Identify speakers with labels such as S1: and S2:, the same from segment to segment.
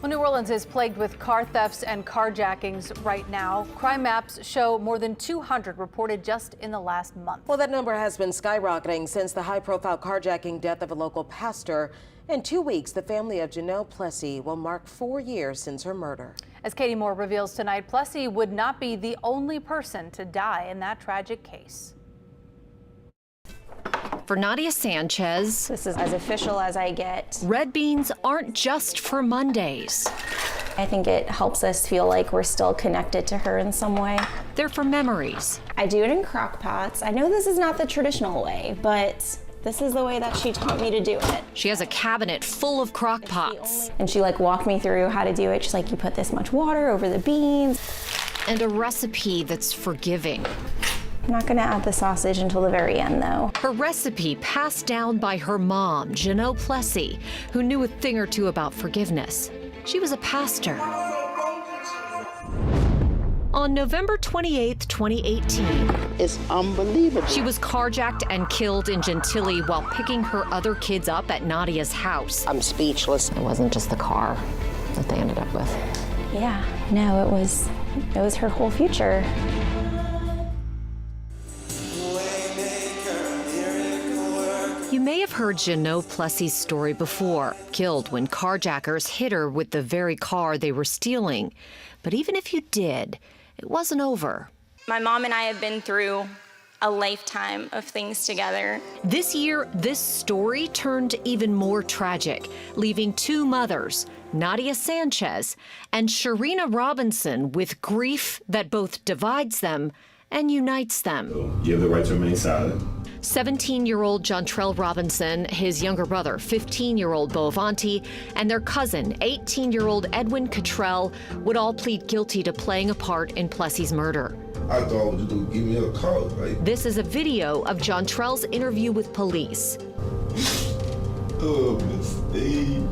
S1: Well, New Orleans is plagued with car thefts and carjackings right now. Crime maps show more than 200 reported just in the last month.
S2: Well, that number has been skyrocketing since the high-profile carjacking death of a local pastor. In 2 weeks, the family of Jeannot Plessy will mark 4 years since her murder.
S1: As Katie Moore reveals tonight, Plessy would not be the only person to die in that tragic case.
S3: For Nadia Sanchez,
S4: this is as official as I get.
S3: Red beans aren't just for Mondays.
S4: I think it helps us feel like we're still connected to her in some way.
S3: They're for memories.
S4: I do it in crock pots. I know this is not the traditional way, but this is the way that she taught me to do it.
S3: She has a cabinet full of crock pots.
S4: And she walked me through how to do it. She's like, you put this much water over the beans.
S3: And a recipe that's forgiving.
S4: I'm not gonna add the sausage until the very end, though.
S3: Her recipe passed down by her mom, Jeannot Plessy, who knew a thing or two about forgiveness. She was a pastor. On November 28, 2018,
S5: it's unbelievable.
S3: She was carjacked and killed in Gentilly while picking her other kids up at Nadia's house.
S5: I'm speechless.
S6: It wasn't just the car that they ended up with.
S4: Yeah, no, it was her whole future.
S3: You may have heard Jeannot Plessy's story before, killed when carjackers hit her with the very car they were stealing. But even if you did, it wasn't over.
S7: My mom and I have been through a lifetime of things together.
S3: This year, this story turned even more tragic, leaving two mothers, Nadia Sanchez and Sharina Robinson, with grief that both divides them and unites them.
S8: You have the right to remain silent.
S3: 17-year-old Jontrell Robinson, his younger brother, 15-year-old Boavanti, and their cousin, 18-year-old Edwin Cottrell, would all plead guilty to playing a part in Plessy's murder.
S8: I thought you would give me a call. Right?
S3: This is a video of Jontrell's interview with police.
S8: Oh, mistake.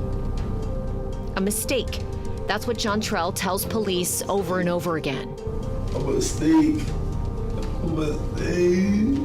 S3: A mistake. That's what Jontrell tells police over and over again.
S8: A mistake. A mistake.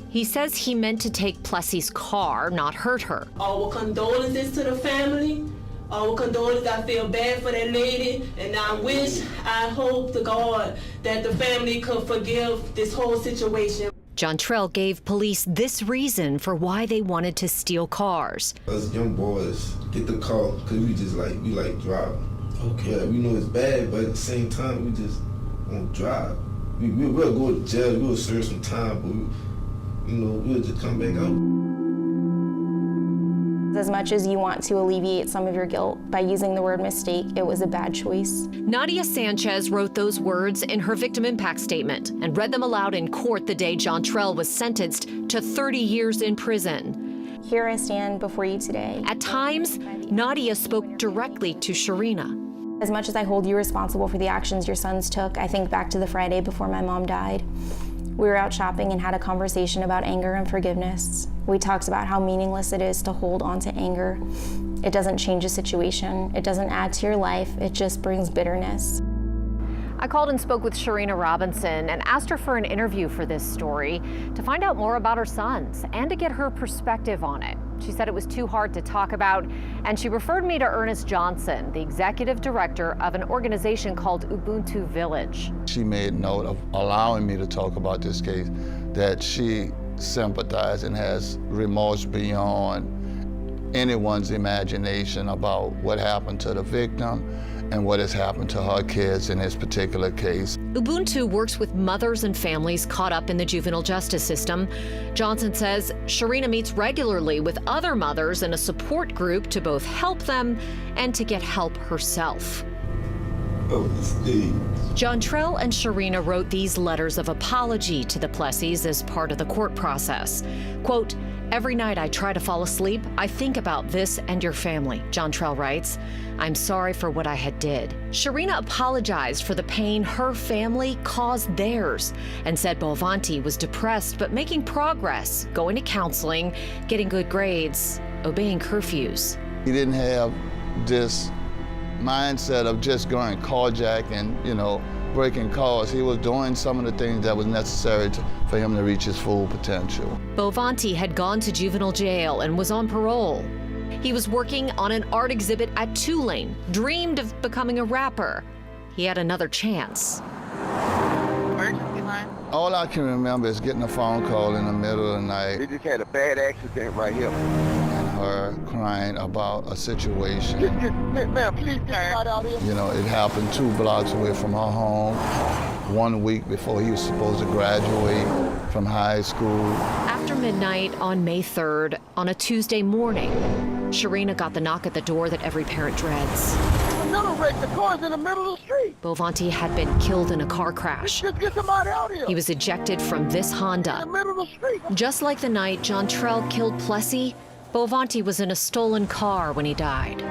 S3: He says he meant to take Plessy's car, not hurt her.
S9: Our condolences to the family. Our condolences, I feel bad for that lady, and I hope to God that the family could forgive this whole situation.
S3: Jontrell gave police this reason for why they wanted to steal cars.
S8: Us young boys get the call because we like driving. Okay. Yeah, we know it's bad, but at the same time, we just won't drive. We'll go to jail, we'll serve some time, but we'll just come back out.
S4: As much as you want to alleviate some of your guilt by using the word mistake, it was a bad choice.
S3: Nadia Sanchez wrote those words in her victim impact statement and read them aloud in court the day Jontrell was sentenced to 30 years in prison.
S4: Here I stand before you today.
S3: At times, Nadia spoke directly to Sharina.
S4: As much as I hold you responsible for the actions your sons took, I think back to the Friday before my mom died. We were out shopping and had a conversation about anger and forgiveness. We talked about how meaningless it is to hold on to anger. It doesn't change a situation. It doesn't add to your life. It just brings bitterness.
S1: I called and spoke with Sharina Robinson and asked her for an interview for this story to find out more about her sons and to get her perspective on it. She said it was too hard to talk about, and she referred me to Ernest Johnson, the executive director of an organization called Ubuntu Village.
S10: She made note of allowing me to talk about this case, that she sympathizes and has remorse beyond anyone's imagination about what happened to the victim and what has happened to her kids in this particular case.
S3: Ubuntu works with mothers and families caught up in the juvenile justice system. Johnson says Sharina meets regularly with other mothers in a support group to both help them and to get help herself. Jontrell and Sharina wrote these letters of apology to the Plessys as part of the court process. Quote, "Every night I try to fall asleep, I think about this and your family," Jontrell writes. "I'm sorry for what I had did." Sharina apologized for the pain her family caused theirs and said Boavanti was depressed but making progress, going to counseling, getting good grades, obeying curfews.
S10: He didn't have this mindset of just going carjacking, breaking cars. He was doing some of the things that was necessary for him to reach his full potential.
S3: Boavanti had gone to juvenile jail and was on parole. He was working on an art exhibit at Tulane, dreamed of becoming a rapper. He had another chance.
S10: All I can remember is getting a phone call in the middle of the night.
S11: They just had a bad accident right here.
S10: And her crying about a situation.
S11: Ma'am, please get out here.
S10: You know, it happened 2 blocks away from her home, 1 week before he was supposed to graduate from high school.
S3: After midnight on May 3rd, on a Tuesday morning, Sharina got the knock at the door that every parent dreads.
S11: Another wreck, the car's in the middle of the street.
S3: Bovanti had been killed in a car crash.
S11: Just get somebody out here.
S3: He was ejected from this Honda.
S11: In the middle of the street.
S3: Just like the night Jeannot killed Plessy, Bovanti was in a stolen car when he died.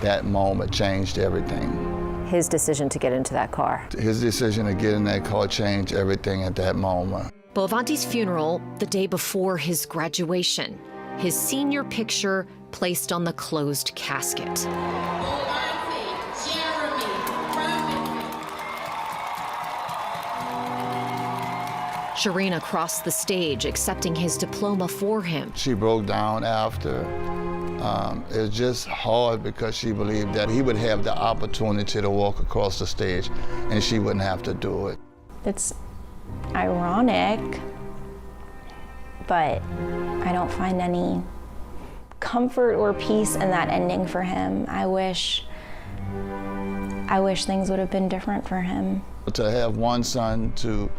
S10: That moment changed everything.
S1: His decision to get into that car.
S10: His decision to get in that car changed everything at that moment.
S3: Bovanti's funeral the day before his graduation. His senior picture placed on the closed casket. Sharina crossed the stage, accepting his diploma for him.
S10: She broke down after. It was just hard because she believed that he would have the opportunity to walk across the stage and she wouldn't have to do it.
S4: It's ironic, but I don't find any comfort or peace in that ending for him. I wish things would have been different for him.
S10: To have one son to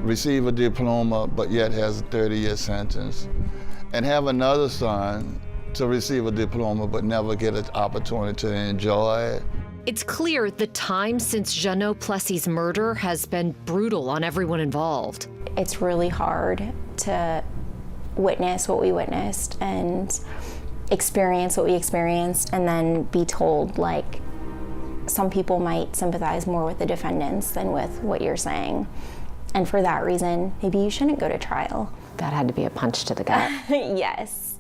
S10: receive a diploma but yet has a 30-year sentence, and have another son to receive a diploma but never get an opportunity to enjoy it.
S3: It's clear the time since Jeannot Plessy's murder has been brutal on everyone involved.
S4: It's really hard to witness what we witnessed and experience what we experienced and then be told, like, some people might sympathize more with the defendants than with what you're saying. And for that reason, maybe you shouldn't go to trial.
S1: That had to be a punch to the gut.
S4: Yes.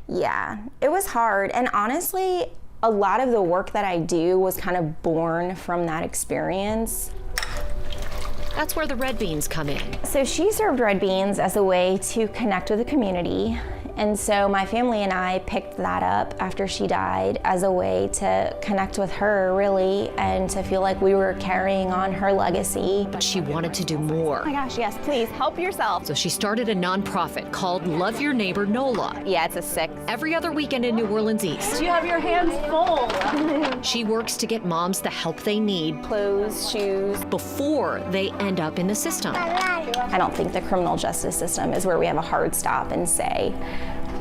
S4: Yeah, it was hard. And honestly, a lot of the work that I do was kind of born from that experience.
S3: That's where the red beans come in.
S4: So she served red beans as a way to connect with the community. And so my family and I picked that up after she died as a way to connect with her, really, and to feel like we were carrying on her legacy.
S3: But she wanted to do more.
S4: Oh my gosh, yes, please, help yourself.
S3: So she started a nonprofit called Love Your Neighbor NOLA.
S4: Yeah, it's a 6.
S3: Every other weekend in New Orleans East.
S4: You have your hands full.
S3: She works to get moms the help they need.
S4: Clothes, shoes.
S3: Before they end up in the system.
S4: I don't think the criminal justice system is where we have a hard stop and say,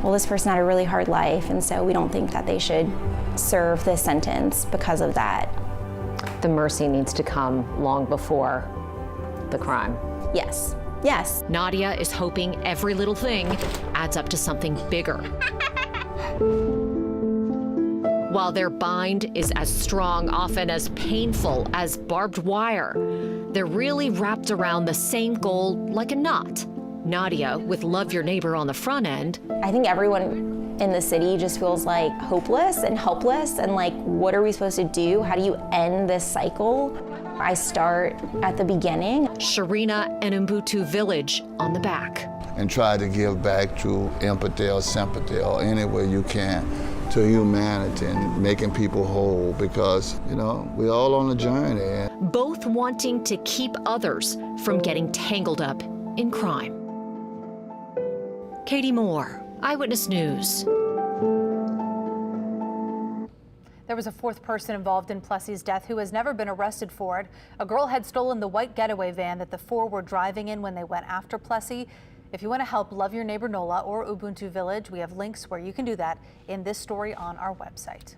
S4: well, this person had a really hard life, and so we don't think that they should serve this sentence because of that.
S1: The mercy needs to come long before the crime.
S4: Yes, yes.
S3: Nadia is hoping every little thing adds up to something bigger. While their bind is as strong, often as painful as barbed wire, they're really wrapped around the same goal like a knot. Nadia with Love Your Neighbor on the front end.
S4: I think everyone in the city just feels like hopeless and helpless and like, what are we supposed to do? How do you end this cycle? I start at the beginning.
S3: Sharina and Mbutu Village on the back.
S10: And try to give back through empathy or sympathy or any way you can to humanity and making people whole, because, you know, we're all on a journey.
S3: Both wanting to keep others from getting tangled up in crime. Katie Moore, Eyewitness News.
S12: There was a 4th person involved in Plessy's death who has never been arrested for it. A girl had stolen the white getaway van that the 4 were driving in when they went after Plessy. If you want to help Love Your Neighbor NOLA or Ubuntu Village, we have links where you can do that in this story on our website.